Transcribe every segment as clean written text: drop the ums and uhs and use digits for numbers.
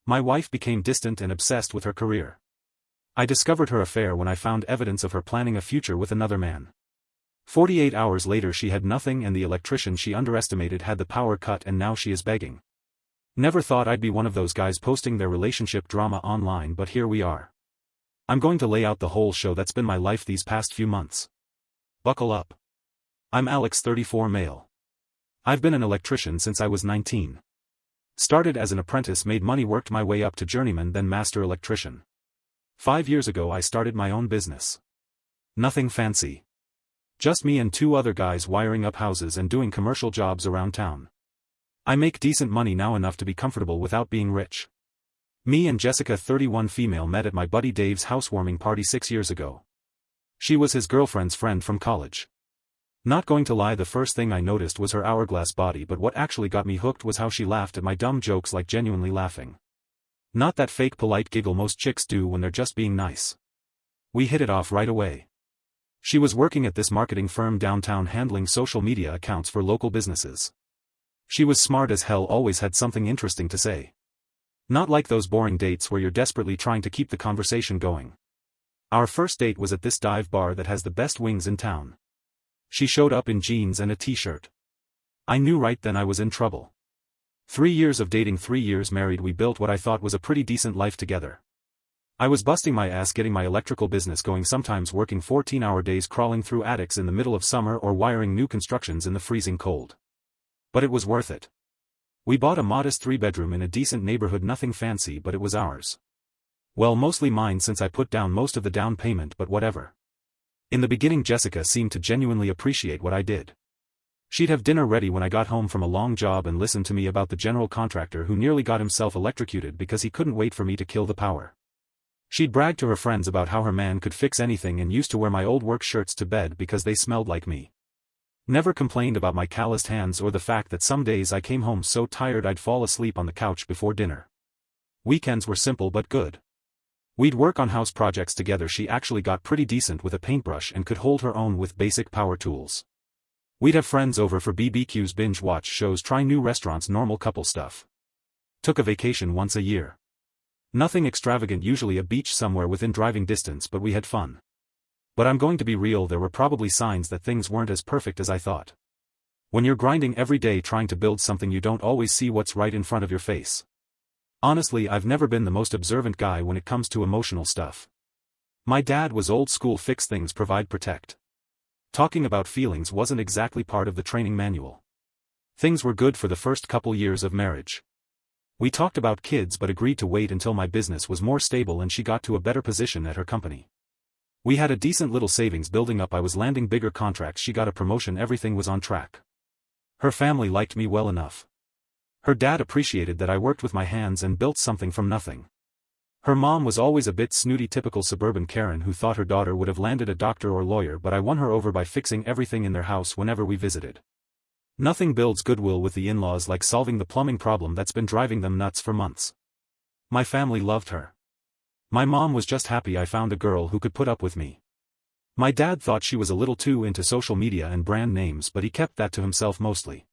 My wife became distant and obsessed with her career. I discovered her affair when I found evidence of her planning a future with another man. 48 hours later she had nothing and the electrician she underestimated had the power cut and now she is begging. Never thought I'd be one of those guys posting their relationship drama online, but here we are. I'm going to lay out the whole show that's been my life these past few months. Buckle up. I'm Alex, 34, male. I've been an electrician since I was 19. Started as an apprentice, made money, worked my way up to journeyman, then master electrician. 5 years ago I started my own business. Nothing fancy. Just me and 2 other guys wiring up houses and doing commercial jobs around town. I make decent money now, enough to be comfortable without being rich. Me and Jessica, 31, female, met at my buddy Dave's housewarming party 6 years ago. She was his girlfriend's friend from college. Not going to lie, the first thing I noticed was her hourglass body, but what actually got me hooked was how she laughed at my dumb jokes, like genuinely laughing. Not that fake polite giggle most chicks do when they're just being nice. We hit it off right away. She was working at this marketing firm downtown handling social media accounts for local businesses. She was smart as hell, always had something interesting to say. Not like those boring dates where you're desperately trying to keep the conversation going. Our first date was at this dive bar that has the best wings in town. She showed up in jeans and a t-shirt. I knew right then I was in trouble. 3 years of dating, 3 years married, we built what I thought was a pretty decent life together. I was busting my ass getting my electrical business going, sometimes working 14-hour days crawling through attics in the middle of summer or wiring new constructions in the freezing cold. But it was worth it. We bought a modest 3-bedroom in a decent neighborhood, nothing fancy, but it was ours. Well, mostly mine since I put down most of the down payment, but whatever. In the beginning Jessica seemed to genuinely appreciate what I did. She'd have dinner ready when I got home from a long job and listen to me about the general contractor who nearly got himself electrocuted because he couldn't wait for me to kill the power. She'd brag to her friends about how her man could fix anything and used to wear my old work shirts to bed because they smelled like me. Never complained about my calloused hands or the fact that some days I came home so tired I'd fall asleep on the couch before dinner. Weekends were simple but good. We'd work on house projects together. She actually got pretty decent with a paintbrush and could hold her own with basic power tools. We'd have friends over for BBQs, binge watch shows, try new restaurants, normal couple stuff. Took a vacation once a year. Nothing extravagant, usually a beach somewhere within driving distance, but we had fun. But I'm going to be real, there were probably signs that things weren't as perfect as I thought. When you're grinding every day trying to build something, you don't always see what's right in front of your face. Honestly, I've never been the most observant guy when it comes to emotional stuff. My dad was old school, fix things, provide, protect. Talking about feelings wasn't exactly part of the training manual. Things were good for the first couple years of marriage. We talked about kids but agreed to wait until my business was more stable and she got to a better position at her company. We had a decent little savings building up, I was landing bigger contracts, she got a promotion, everything was on track. Her family liked me well enough. Her dad appreciated that I worked with my hands and built something from nothing. Her mom was always a bit snooty, typical suburban Karen who thought her daughter would have landed a doctor or lawyer, but I won her over by fixing everything in their house whenever we visited. Nothing builds goodwill with the in-laws like solving the plumbing problem that's been driving them nuts for months. My family loved her. My mom was just happy I found a girl who could put up with me. My dad thought she was a little too into social media and brand names, but he kept that to himself mostly.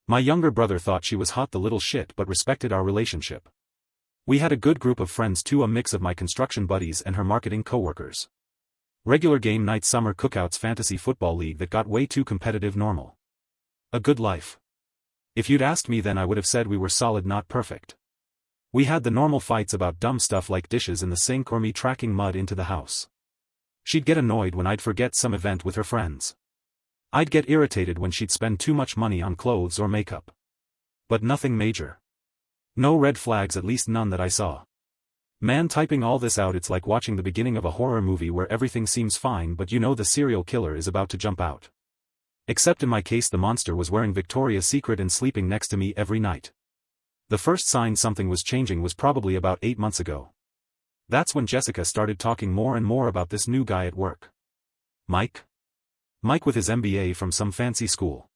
My younger brother thought she was hot, the little shit, but respected our relationship. We had a good group of friends too, a mix of my construction buddies and her marketing coworkers. Regular game night, summer cookouts, fantasy football league that got way too competitive, normal. A good life. If you'd asked me then I would have said we were solid, not perfect. We had the normal fights about dumb stuff like dishes in the sink or me tracking mud into the house. She'd get annoyed when I'd forget some event with her friends. I'd get irritated when she'd spend too much money on clothes or makeup. But nothing major. No red flags, at least none that I saw. Man, typing all this out, it's like watching the beginning of a horror movie where everything seems fine but you know the serial killer is about to jump out. Except in my case the monster was wearing Victoria's Secret and sleeping next to me every night. The first sign something was changing was probably about 8 months ago. That's when Jessica started talking more and more about this new guy at work. Mike? Mike with his MBA from some fancy school.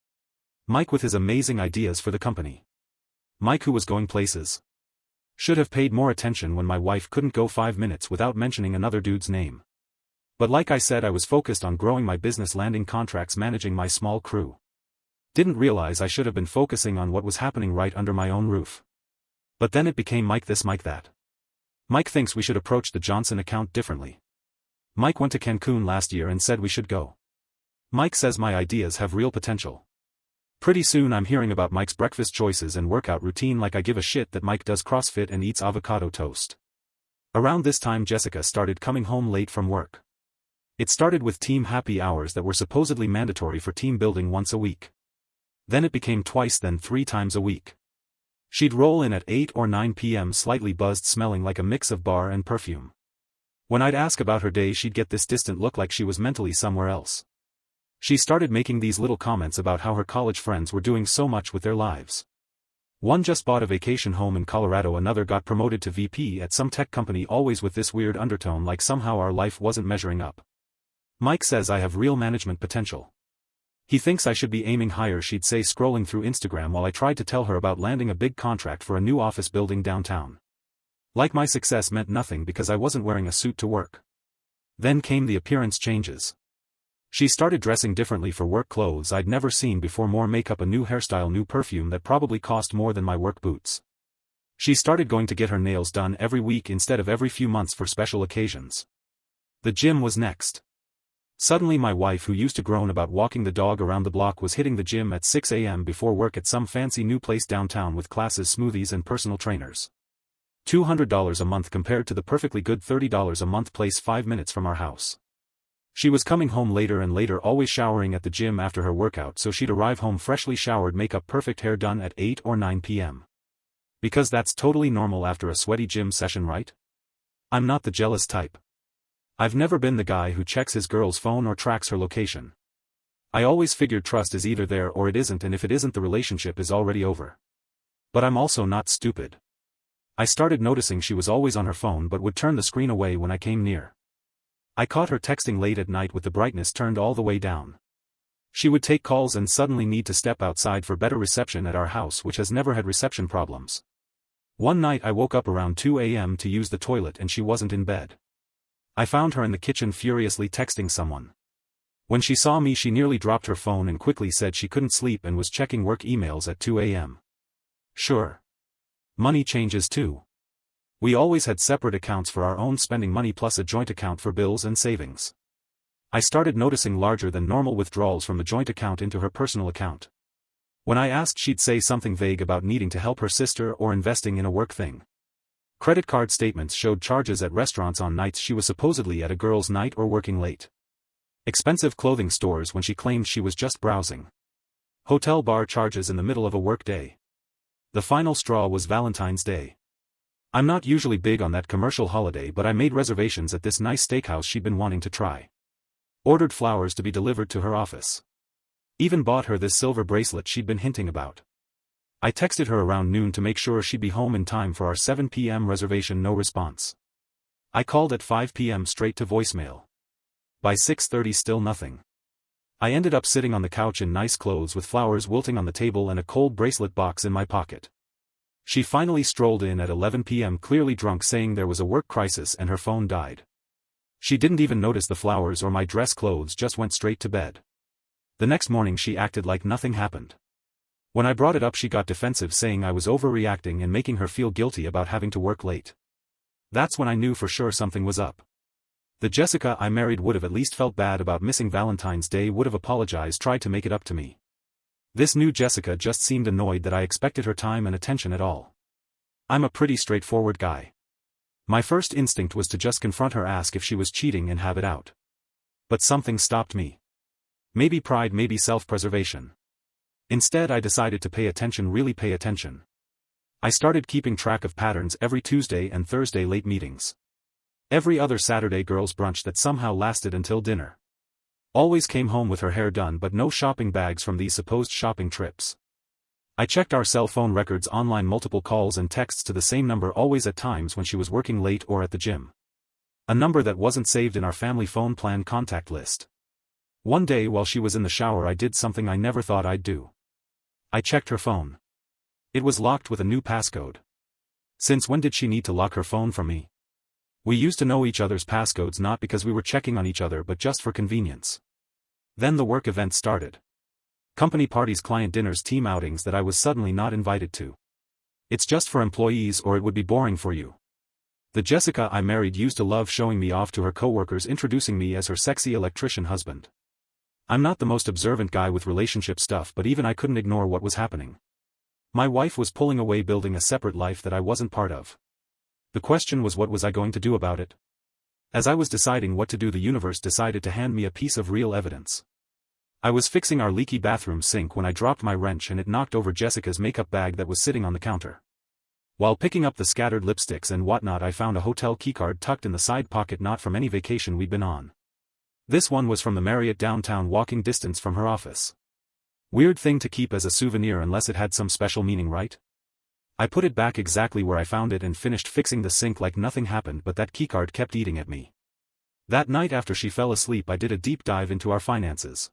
Mike with his amazing ideas for the company. Mike who was going places. Should have paid more attention when my wife couldn't go 5 minutes without mentioning another dude's name. But like I said, I was focused on growing my business, landing contracts, managing my small crew. Didn't realize I should have been focusing on what was happening right under my own roof. But then it became Mike this Mike that. Mike thinks we should approach the Johnson account differently. Mike went to Cancun last year and said we should go. Mike says my ideas have real potential. Pretty soon I'm hearing about Mike's breakfast choices and workout routine like I give a shit that Mike does CrossFit and eats avocado toast. Around this time Jessica started coming home late from work. It started with team happy hours that were supposedly mandatory for team building once a week. Then it became twice, then 3 times a week. She'd roll in at 8 or 9 p.m. slightly buzzed, smelling like a mix of bar and perfume. When I'd ask about her day she'd get this distant look like she was mentally somewhere else. She started making these little comments about how her college friends were doing so much with their lives. One just bought a vacation home in Colorado, another got promoted to VP at some tech company, always with this weird undertone like somehow our life wasn't measuring up. Mike says I have real management potential. He thinks I should be aiming higher, she'd say scrolling through Instagram while I tried to tell her about landing a big contract for a new office building downtown. Like my success meant nothing because I wasn't wearing a suit to work. Then came the appearance changes. She started dressing differently for work, clothes I'd never seen before, more makeup, a new hairstyle, new perfume that probably cost more than my work boots. She started going to get her nails done every week instead of every few months for special occasions. The gym was next. Suddenly my wife, who used to groan about walking the dog around the block, was hitting the gym at 6 a.m. before work at some fancy new place downtown with classes, smoothies and personal trainers. $200 a month compared to the perfectly good $30 a month place 5 minutes from our house. She was coming home later and later, always showering at the gym after her workout, so she'd arrive home freshly showered, makeup perfect, hair done at 8 or 9 p.m. Because that's totally normal after a sweaty gym session, right? I'm not the jealous type. I've never been the guy who checks his girl's phone or tracks her location. I always figured trust is either there or it isn't, and if it isn't, the relationship is already over. But I'm also not stupid. I started noticing she was always on her phone but would turn the screen away when I came near. I caught her texting late at night with the brightness turned all the way down. She would take calls and suddenly need to step outside for better reception at our house, which has never had reception problems. One night I woke up around 2 a.m. to use the toilet and she wasn't in bed. I found her in the kitchen furiously texting someone. When she saw me she nearly dropped her phone and quickly said she couldn't sleep and was checking work emails at 2 a.m. Sure. Money changes too. We always had separate accounts for our own spending money plus a joint account for bills and savings. I started noticing larger than normal withdrawals from the joint account into her personal account. When I asked she'd say something vague about needing to help her sister or investing in a work thing. Credit card statements showed charges at restaurants on nights she was supposedly at a girls' night or working late. Expensive clothing stores when she claimed she was just browsing. Hotel bar charges in the middle of a work day. The final straw was Valentine's Day. I'm not usually big on that commercial holiday, but I made reservations at this nice steakhouse she'd been wanting to try. Ordered flowers to be delivered to her office. Even bought her this silver bracelet she'd been hinting about. I texted her around noon to make sure she'd be home in time for our 7 p.m. reservation, no response. I called at 5 p.m. straight to voicemail. By 6:30 still nothing. I ended up sitting on the couch in nice clothes with flowers wilting on the table and a cold bracelet box in my pocket. She finally strolled in at 11 p.m. clearly drunk, saying there was a work crisis and her phone died. She didn't even notice the flowers or my dress clothes, just went straight to bed. The next morning she acted like nothing happened. When I brought it up she got defensive, saying I was overreacting and making her feel guilty about having to work late. That's when I knew for sure something was up. The Jessica I married would have at least felt bad about missing Valentine's Day, would have apologized, tried to make it up to me. This new Jessica just seemed annoyed that I expected her time and attention at all. I'm a pretty straightforward guy. My first instinct was to just confront her, ask if she was cheating and have it out. But something stopped me. Maybe pride, maybe self-preservation. Instead I decided to pay attention, really pay attention. I started keeping track of patterns every Tuesday and Thursday late meetings. Every other Saturday girls' brunch that somehow lasted until dinner. Always came home with her hair done but no shopping bags from these supposed shopping trips. I checked our cell phone records online, multiple calls and texts to the same number, always at times when she was working late or at the gym. A number that wasn't saved in our family phone plan contact list. One day while she was in the shower I did something I never thought I'd do. I checked her phone. It was locked with a new passcode. Since when did she need to lock her phone from me? We used to know each other's passcodes not because we were checking on each other but just for convenience. Then the work event started. Company parties, client dinners, team outings that I was suddenly not invited to. It's just for employees or it would be boring for you. The Jessica I married used to love showing me off to her coworkers, introducing me as her sexy electrician husband. I'm not the most observant guy with relationship stuff, but even I couldn't ignore what was happening. My wife was pulling away, building a separate life that I wasn't part of. The question was, what was I going to do about it? As I was deciding what to do, the universe decided to hand me a piece of real evidence. I was fixing our leaky bathroom sink when I dropped my wrench and it knocked over Jessica's makeup bag that was sitting on the counter. While picking up the scattered lipsticks and whatnot, I found a hotel keycard tucked in the side pocket, not from any vacation we'd been on. This one was from the Marriott downtown, walking distance from her office. Weird thing to keep as a souvenir unless it had some special meaning, right? I put it back exactly where I found it and finished fixing the sink like nothing happened, but that keycard kept eating at me. That night after she fell asleep, I did a deep dive into our finances.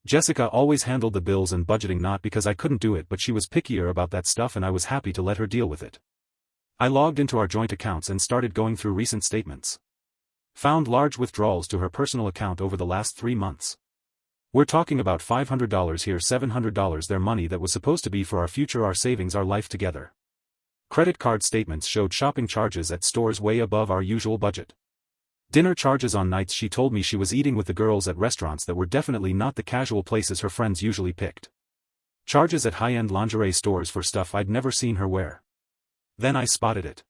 Jessica always handled the bills and budgeting, not because I couldn't do it, but she was pickier about that stuff and I was happy to let her deal with it. I logged into our joint accounts and started going through recent statements. Found large withdrawals to her personal account over the last 3 months. We're talking about $500 here, $700 there, money that was supposed to be for our future, our savings, our life together. Credit card statements showed shopping charges at stores way above our usual budget. Dinner charges on nights she told me she was eating with the girls at restaurants that were definitely not the casual places her friends usually picked. Charges at high-end lingerie stores for stuff I'd never seen her wear. Then I spotted it.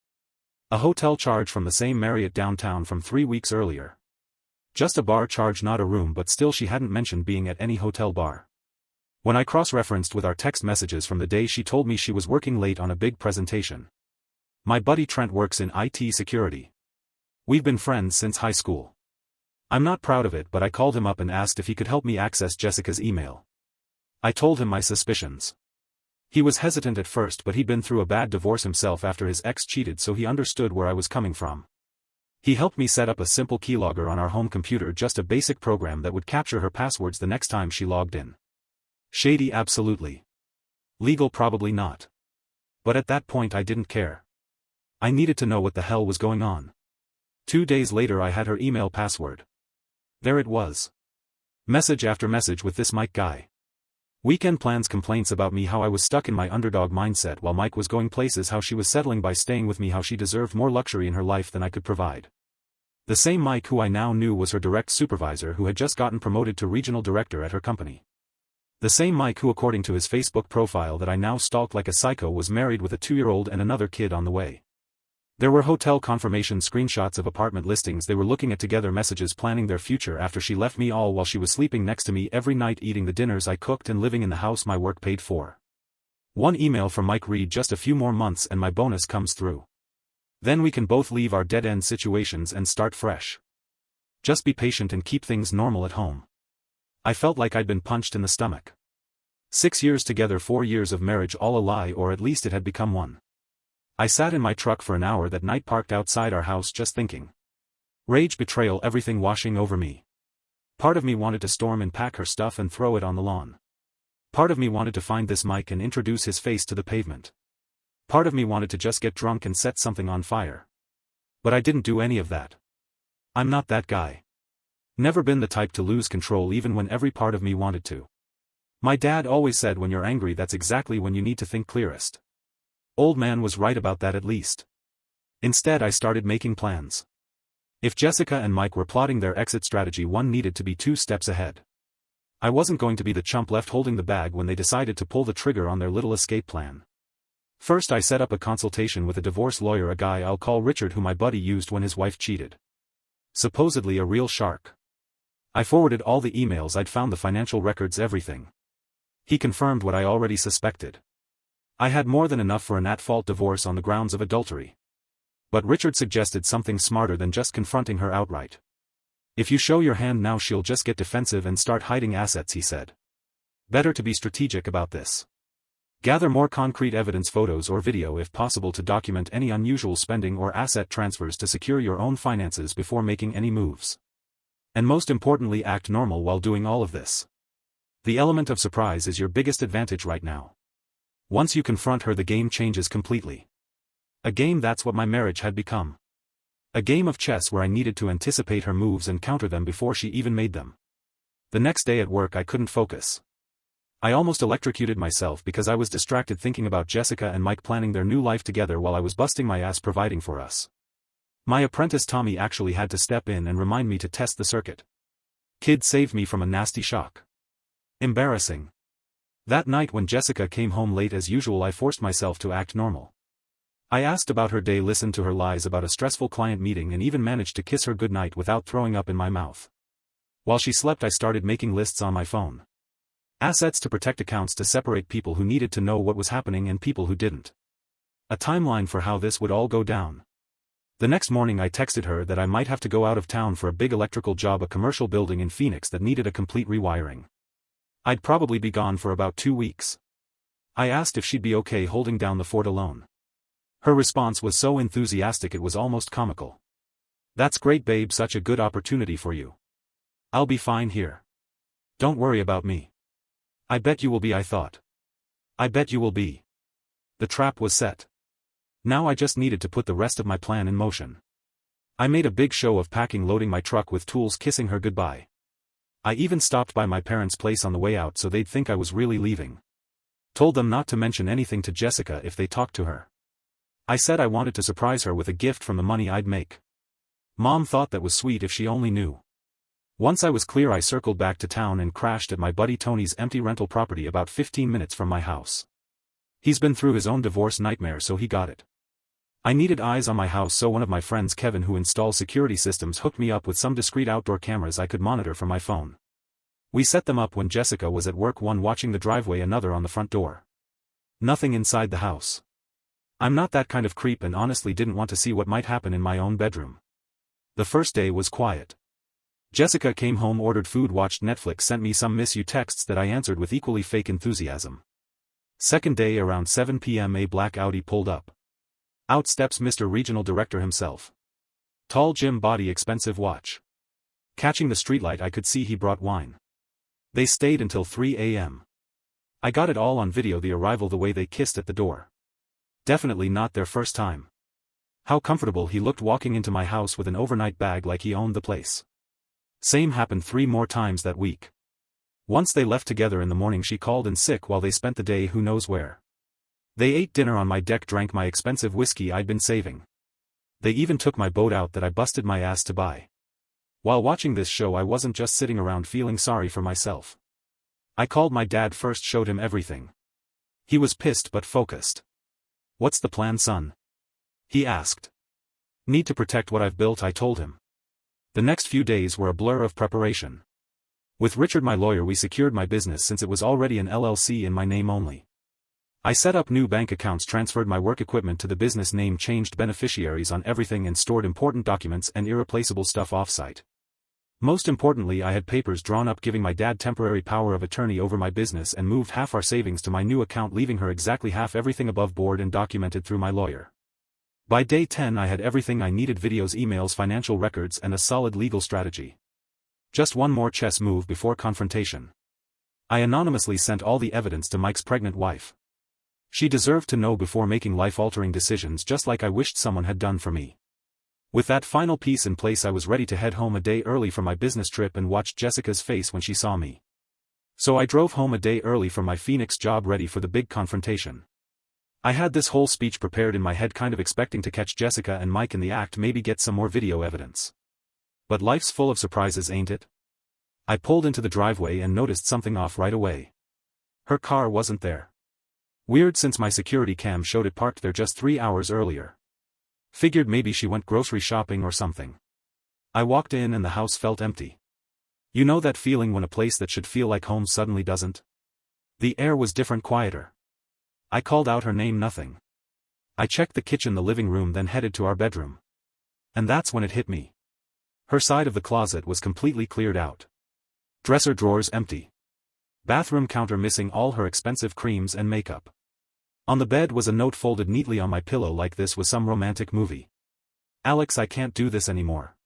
A hotel charge from the same Marriott downtown from 3 weeks earlier. Just a bar charge, not a room, but still she hadn't mentioned being at any hotel bar. When I cross-referenced with our text messages from the day, she told me she was working late on a big presentation. My buddy Trent works in IT security. We've been friends since high school. I'm not proud of it, but I called him up and asked if he could help me access Jessica's email. I told him my suspicions. He was hesitant at first, but he'd been through a bad divorce himself after his ex cheated, so he understood where I was coming from. He helped me set up a simple keylogger on our home computer, just a basic program that would capture her passwords the next time she logged in. Shady, absolutely. Legal, probably not. But at that point I didn't care. I needed to know what the hell was going on. 2 days later I had her email password. There it was. Message after message with this Mike guy. Weekend plans, complaints about me, how I was stuck in my underdog mindset while Mike was going places, how she was settling by staying with me, how she deserved more luxury in her life than I could provide. The same Mike who I now knew was her direct supervisor, who had just gotten promoted to regional director at her company. The same Mike who, according to his Facebook profile that I now stalked like a psycho, was married with a 2-year-old and another kid on the way. There were hotel confirmation screenshots of apartment listings they were looking at together, messages planning their future after she left me, all while she was sleeping next to me every night, eating the dinners I cooked and living in the house my work paid for. One email from Mike read, "Just a few more months and my bonus comes through. Then we can both leave our dead-end situations and start fresh. Just be patient and keep things normal at home." I felt like I'd been punched in the stomach. 6 years together, 4 years of marriage, all a lie, or at least it had become one. I sat in my truck for an hour that night, parked outside our house, just thinking. Rage, betrayal, everything washing over me. Part of me wanted to storm and pack her stuff and throw it on the lawn. Part of me wanted to find this Mike and introduce his face to the pavement. Part of me wanted to just get drunk and set something on fire. But I didn't do any of that. I'm not that guy. Never been the type to lose control even when every part of me wanted to. My dad always said, when you're angry, that's exactly when you need to think clearest. Old man was right about that, at least. Instead I started making plans. If Jessica and Mike were plotting their exit strategy, one needed to be 2 steps ahead. I wasn't going to be the chump left holding the bag when they decided to pull the trigger on their little escape plan. First I set up a consultation with a divorce lawyer, a guy I'll call Richard, who my buddy used when his wife cheated. Supposedly a real shark. I forwarded all the emails I'd found, the financial records, everything. He confirmed what I already suspected. I had more than enough for an at-fault divorce on the grounds of adultery. But Richard suggested something smarter than just confronting her outright. If you show your hand now, she'll just get defensive and start hiding assets, he said. Better to be strategic about this. Gather more concrete evidence, photos or video if possible, to document any unusual spending or asset transfers to secure your own finances before making any moves. And most importantly, act normal while doing all of this. The element of surprise is your biggest advantage right now. Once you confront her, the game changes completely. A game, that's what my marriage had become. A game of chess where I needed to anticipate her moves and counter them before she even made them. The next day at work I couldn't focus. I almost electrocuted myself because I was distracted thinking about Jessica and Mike planning their new life together while I was busting my ass providing for us. My apprentice Tommy actually had to step in and remind me to test the circuit. Kid saved me from a nasty shock. Embarrassing. That night when Jessica came home late as usual, I forced myself to act normal. I asked about her day, listened to her lies about a stressful client meeting, and even managed to kiss her goodnight without throwing up in my mouth. While she slept, I started making lists on my phone. Assets to protect, accounts to separate, people who needed to know what was happening and people who didn't. A timeline for how this would all go down. The next morning I texted her that I might have to go out of town for a big electrical job, a commercial building in Phoenix that needed a complete rewiring. I'd probably be gone for about 2 weeks. I asked if she'd be okay holding down the fort alone. Her response was so enthusiastic it was almost comical. "That's great, babe, such a good opportunity for you. I'll be fine here. Don't worry about me." "I bet you will be," I thought. "I bet you will be." The trap was set. Now I just needed to put the rest of my plan in motion. I made a big show of packing, loading my truck with tools, kissing her goodbye. I even stopped by my parents' place on the way out so they'd think I was really leaving. Told them not to mention anything to Jessica if they talked to her. I said I wanted to surprise her with a gift from the money I'd make. Mom thought that was sweet if she only knew. Once I was clear, I circled back to town and crashed at my buddy Tony's empty rental property about 15 minutes from my house. He's been through his own divorce nightmare, so he got it. I needed eyes on my house, so one of my friends, Kevin, who installs security systems, hooked me up with some discreet outdoor cameras I could monitor from my phone. We set them up when Jessica was at work, one watching the driveway, another on the front door. Nothing inside the house. I'm not that kind of creep and honestly didn't want to see what might happen in my own bedroom. The first day was quiet. Jessica came home, ordered food, watched Netflix, sent me some miss you texts that I answered with equally fake enthusiasm. Second day, around 7 p.m. a black Audi pulled up. Out steps Mr. Regional Director himself. Tall, gym body, expensive watch. Catching the streetlight, I could see he brought wine. They stayed until 3 a.m. I got it all on video, the arrival, the way they kissed at the door. Definitely not their first time. How comfortable he looked walking into my house with an overnight bag like he owned the place. Same happened 3 more times that week. Once they left together in the morning, she called in sick while they spent the day who knows where. They ate dinner on my deck, drank my expensive whiskey I'd been saving. They even took my boat out that I busted my ass to buy. While watching this show, I wasn't just sitting around feeling sorry for myself. I called my dad first, showed him everything. He was pissed but focused. "What's the plan, son?" he asked. "Need to protect what I've built," I told him. The next few days were a blur of preparation. With Richard, my lawyer, we secured my business since it was already an LLC in my name only. I set up new bank accounts, transferred my work equipment to the business name, changed beneficiaries on everything, and stored important documents and irreplaceable stuff off-site. Most importantly, I had papers drawn up giving my dad temporary power of attorney over my business, and moved half our savings to my new account, leaving her exactly half, everything above board and documented through my lawyer. By day 10 I had everything I needed: videos, emails, financial records, and a solid legal strategy. Just one more chess move before confrontation. I anonymously sent all the evidence to Mike's pregnant wife. She deserved to know before making life-altering decisions, just like I wished someone had done for me. With that final piece in place, I was ready to head home a day early for my business trip, and watched Jessica's face when she saw me. So I drove home a day early from my Phoenix job, ready for the big confrontation. I had this whole speech prepared in my head, kind of expecting to catch Jessica and Mike in the act, maybe get some more video evidence. But life's full of surprises, ain't it? I pulled into the driveway and noticed something off right away. Her car wasn't there. Weird, since my security cam showed it parked there just 3 hours earlier. Figured maybe she went grocery shopping or something. I walked in and the house felt empty. You know that feeling when a place that should feel like home suddenly doesn't? The air was different, quieter. I called out her name, nothing. I checked the kitchen, the living room, then headed to our bedroom. And that's when it hit me. Her side of the closet was completely cleared out. Dresser drawers empty. Bathroom counter missing all her expensive creams and makeup. On the bed was a note folded neatly on my pillow like this was some romantic movie. "Alex, I can't do this anymore.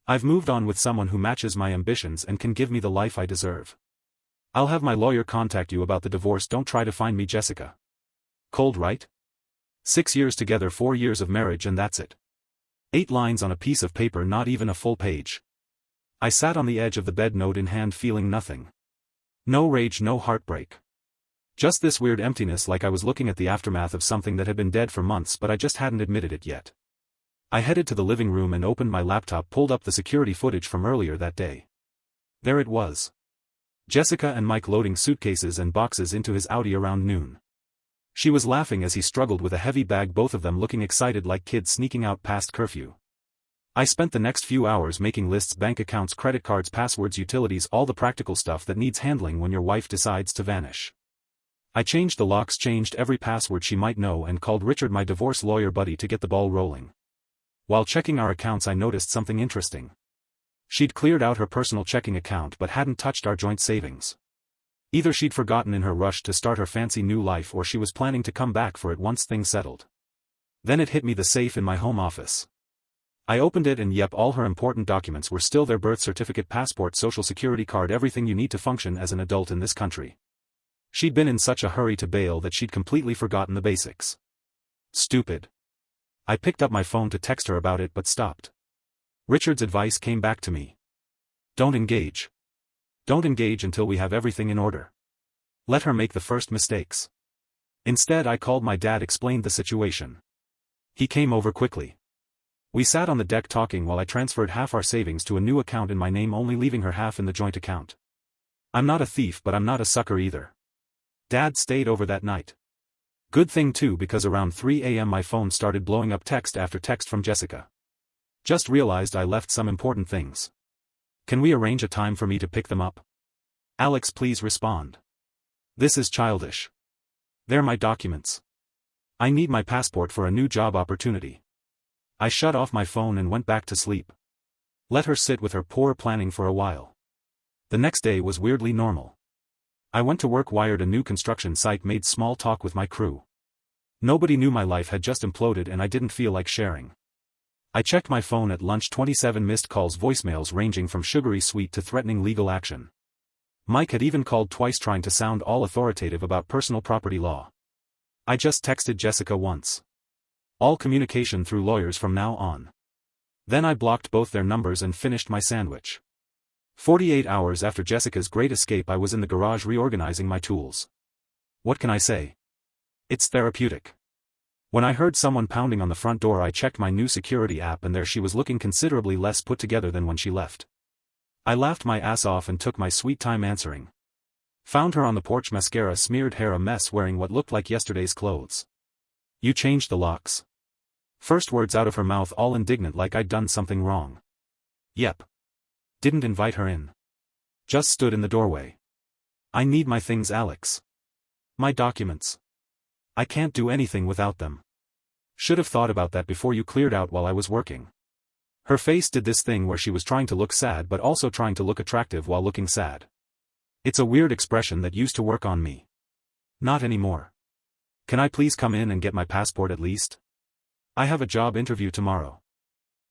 I've moved on with someone who matches my ambitions and can give me the life I deserve. I'll have my lawyer contact you about the divorce. Don't try to find me, Jessica." Cold, right? 6 years together, 4 years of marriage, and that's it. 8 lines on a piece of paper, not even a full page. I sat on the edge of the bed, note in hand, feeling nothing. No rage, no heartbreak. Just this weird emptiness, like I was looking at the aftermath of something that had been dead for months but I just hadn't admitted it yet. I headed to the living room and opened my laptop, pulled up the security footage from earlier that day. There it was. Jessica and Mike loading suitcases and boxes into his Audi around noon. She was laughing as he struggled with a heavy bag, both of them looking excited like kids sneaking out past curfew. I spent the next few hours making lists: bank accounts, credit cards, passwords, utilities, all the practical stuff that needs handling when your wife decides to vanish. I changed the locks, changed every password she might know, and called Richard, my divorce lawyer buddy, to get the ball rolling. While checking our accounts, I noticed something interesting. She'd cleared out her personal checking account but hadn't touched our joint savings. Either she'd forgotten in her rush to start her fancy new life, or she was planning to come back for it once things settled. Then it hit me: the safe in my home office. I opened it and yep, all her important documents were still there: birth certificate, passport, social security card, everything you need to function as an adult in this country. She'd been in such a hurry to bail that she'd completely forgotten the basics. Stupid. I picked up my phone to text her about it but stopped. Richard's advice came back to me. Don't engage. Don't engage until we have everything in order. Let her make the first mistakes. Instead, I called my dad, explained the situation. He came over quickly. We sat on the deck talking while I transferred half our savings to a new account in my name, only leaving her half in the joint account. I'm not a thief, but I'm not a sucker either. Dad stayed over that night. Good thing too, because around 3 a.m. my phone started blowing up text after text from Jessica. Just realized I left some important things. Can we arrange a time for me to pick them up? Alex, please respond. This is childish. They're my documents. I need my passport for a new job opportunity. I shut off my phone and went back to sleep. Let her sit with her poor planning for a while. The next day was weirdly normal. I went to work, wired a new construction site, made small talk with my crew. Nobody knew my life had just imploded and I didn't feel like sharing. I checked my phone at lunch: 27 missed calls, voicemails ranging from sugary sweet to threatening legal action. Mike had even called twice, trying to sound all authoritative about personal property law. I just texted Jessica once. All communication through lawyers from now on. Then I blocked both their numbers and finished my sandwich. 48 hours after Jessica's great escape, I was in the garage reorganizing my tools. What can I say? It's therapeutic. When I heard someone pounding on the front door, I checked my new security app, and there she was, looking considerably less put together than when she left. I laughed my ass off and took my sweet time answering. Found her on the porch, mascara smeared, hair a mess, wearing what looked like yesterday's clothes. You changed the locks. First words out of her mouth, all indignant like I'd done something wrong. Yep. Didn't invite her in. Just stood in the doorway. I need my things, Alex. My documents. I can't do anything without them. Should have thought about that before you cleared out while I was working. Her face did this thing where she was trying to look sad but also trying to look attractive while looking sad. It's a weird expression that used to work on me. Not anymore. Can I please come in and get my passport at least? I have a job interview tomorrow.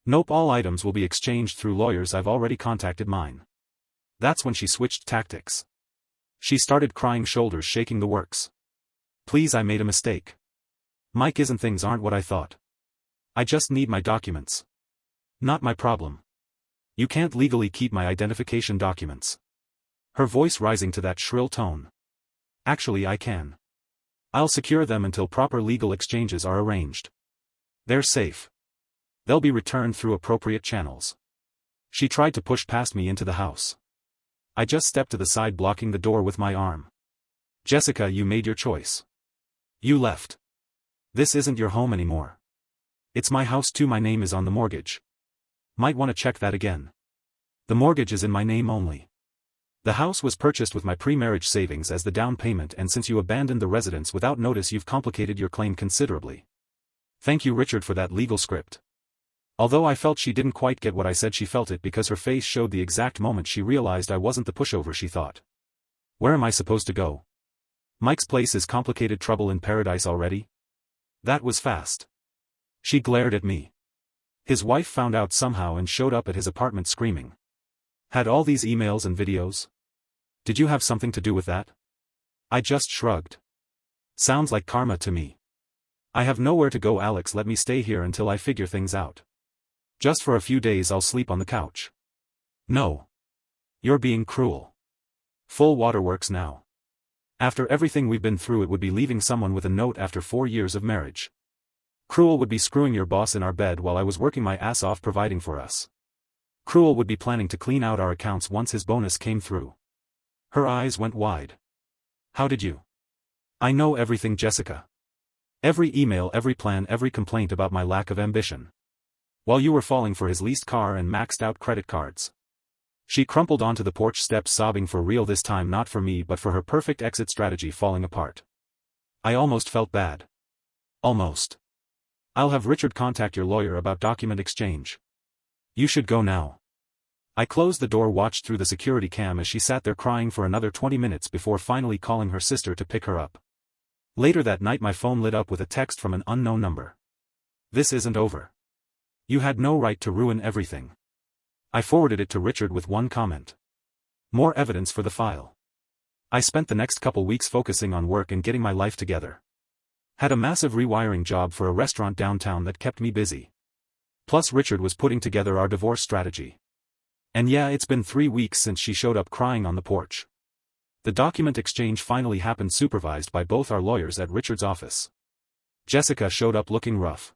Nope, all items will be exchanged through lawyers. I've already contacted mine. That's when she switched tactics. She started crying, shoulders shaking, the works. Please, I made a mistake. Mike isn't, things aren't what I thought. I just need my documents. Not my problem. You can't legally keep my identification documents. Her voice rising to that shrill tone. Actually, I can. I'll secure them until proper legal exchanges are arranged. They're safe. They'll be returned through appropriate channels. She tried to push past me into the house. I just stepped to the side, blocking the door with my arm. Jessica, you made your choice. You left. This isn't your home anymore. It's my house too. My name is on the mortgage. Might want to check that again. The mortgage is in my name only. The house was purchased with my pre-marriage savings as the down payment, and since you abandoned the residence without notice, you've complicated your claim considerably. Thank you, Richard, for that legal script. Although I felt she didn't quite get what I said, she felt it because her face showed the exact moment she realized I wasn't the pushover she thought. Where am I supposed to go? Mike's place is complicated. Trouble in paradise already? That was fast. She glared at me. His wife found out somehow and showed up at his apartment screaming. Had all these emails and videos? Did you have something to do with that? I just shrugged. Sounds like karma to me. I have nowhere to go, Alex. Let me stay here until I figure things out. Just for a few days I'll sleep on the couch. No. You're being cruel. Full waterworks now. After everything we've been through, it would be leaving someone with a note after 4 years of marriage. Cruel would be screwing your boss in our bed while I was working my ass off providing for us. Cruel would be planning to clean out our accounts once his bonus came through. Her eyes went wide. How did you? I know everything, Jessica. Every email, every plan, every complaint about my lack of ambition. While you were falling for his leased car and maxed out credit cards. She crumpled onto the porch steps, sobbing for real this time, not for me but for her perfect exit strategy falling apart. I almost felt bad. Almost. I'll have Richard contact your lawyer about document exchange. You should go now. I closed the door, watched through the security cam as she sat there crying for another 20 minutes before finally calling her sister to pick her up. Later that night my phone lit up with a text from an unknown number. This isn't over. You had no right to ruin everything. I forwarded it to Richard with one comment. More evidence for the file. I spent the next couple weeks focusing on work and getting my life together. Had a massive rewiring job for a restaurant downtown that kept me busy. Plus Richard was putting together our divorce strategy. And yeah, it's been 3 weeks since she showed up crying on the porch. The document exchange finally happened, supervised by both our lawyers at Richard's office. Jessica showed up looking rough.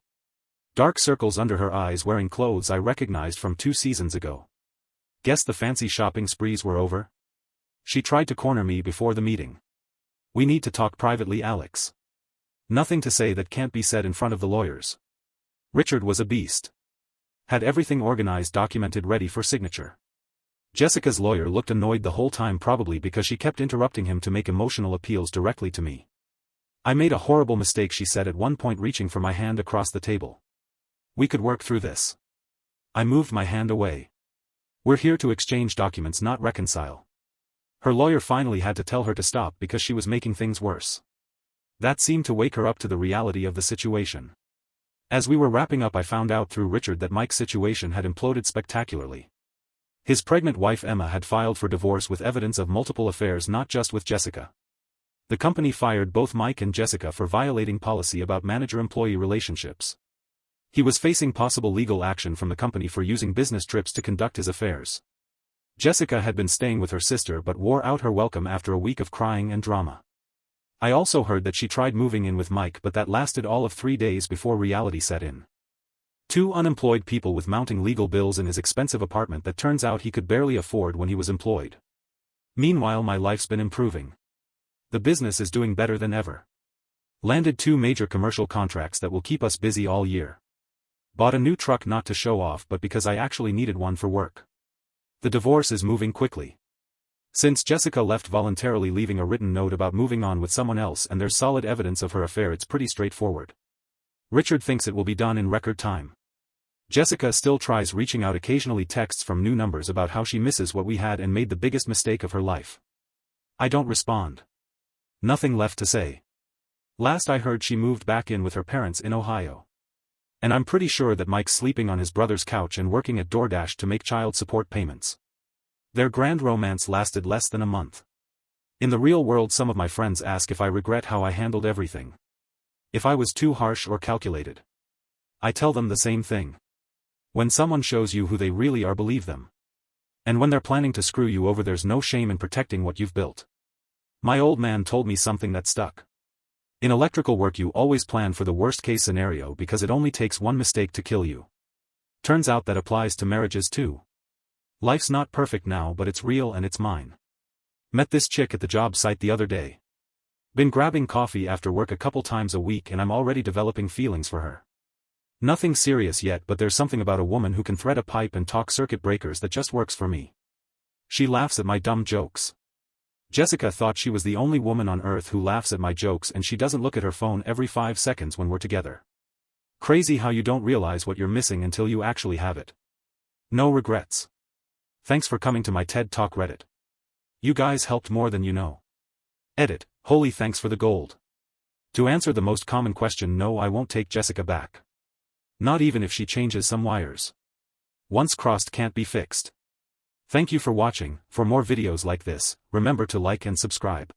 Dark circles under her eyes, wearing clothes I recognized from 2 seasons ago. Guess the fancy shopping sprees were over? She tried to corner me before the meeting. We need to talk privately, Alex. Nothing to say that can't be said in front of the lawyers. Richard was a beast. Had everything organized, documented, ready for signature. Jessica's lawyer looked annoyed the whole time, probably because she kept interrupting him to make emotional appeals directly to me. I made a horrible mistake, she said at one point, reaching for my hand across the table. We could work through this. I moved my hand away. We're here to exchange documents, not reconcile. Her lawyer finally had to tell her to stop because she was making things worse. That seemed to wake her up to the reality of the situation. As we were wrapping up, I found out through Richard that Mike's situation had imploded spectacularly. His pregnant wife Emma had filed for divorce with evidence of multiple affairs, not just with Jessica. The company fired both Mike and Jessica for violating policy about manager-employee relationships. He was facing possible legal action from the company for using business trips to conduct his affairs. Jessica had been staying with her sister but wore out her welcome after a week of crying and drama. I also heard that she tried moving in with Mike, but that lasted all of 3 days before reality set in. 2 unemployed people with mounting legal bills in his expensive apartment that turns out he could barely afford when he was employed. Meanwhile, my life's been improving. The business is doing better than ever. Landed 2 major commercial contracts that will keep us busy all year. Bought a new truck, not to show off but because I actually needed one for work. The divorce is moving quickly. Since Jessica left voluntarily, leaving a written note about moving on with someone else, and there's solid evidence of her affair, it's pretty straightforward. Richard thinks it will be done in record time. Jessica still tries reaching out, occasionally texts from new numbers about how she misses what we had and made the biggest mistake of her life. I don't respond. Nothing left to say. Last I heard, she moved back in with her parents in Ohio. And I'm pretty sure that Mike's sleeping on his brother's couch and working at DoorDash to make child support payments. Their grand romance lasted less than a month. In the real world, some of my friends ask if I regret how I handled everything. If I was too harsh or calculated. I tell them the same thing. When someone shows you who they really are, believe them. And when they're planning to screw you over, there's no shame in protecting what you've built. My old man told me something that stuck. In electrical work, you always plan for the worst case scenario because it only takes one mistake to kill you. Turns out that applies to marriages too. Life's not perfect now, but it's real and it's mine. Met this chick at the job site the other day. Been grabbing coffee after work a couple times a week and I'm already developing feelings for her. Nothing serious yet, but there's something about a woman who can thread a pipe and talk circuit breakers that just works for me. She laughs at my dumb jokes. Jessica thought she was the only woman on earth who laughs at my jokes, and she doesn't look at her phone every 5 seconds when we're together. Crazy how you don't realize what you're missing until you actually have it. No regrets. Thanks for coming to my TED Talk Reddit. You guys helped more than you know. Edit, holy thanks for the gold. To answer the most common question, no, I won't take Jessica back. Not even if she changes some wires. Once crossed can't be fixed. Thank you for watching. For more videos like this, remember to like and subscribe.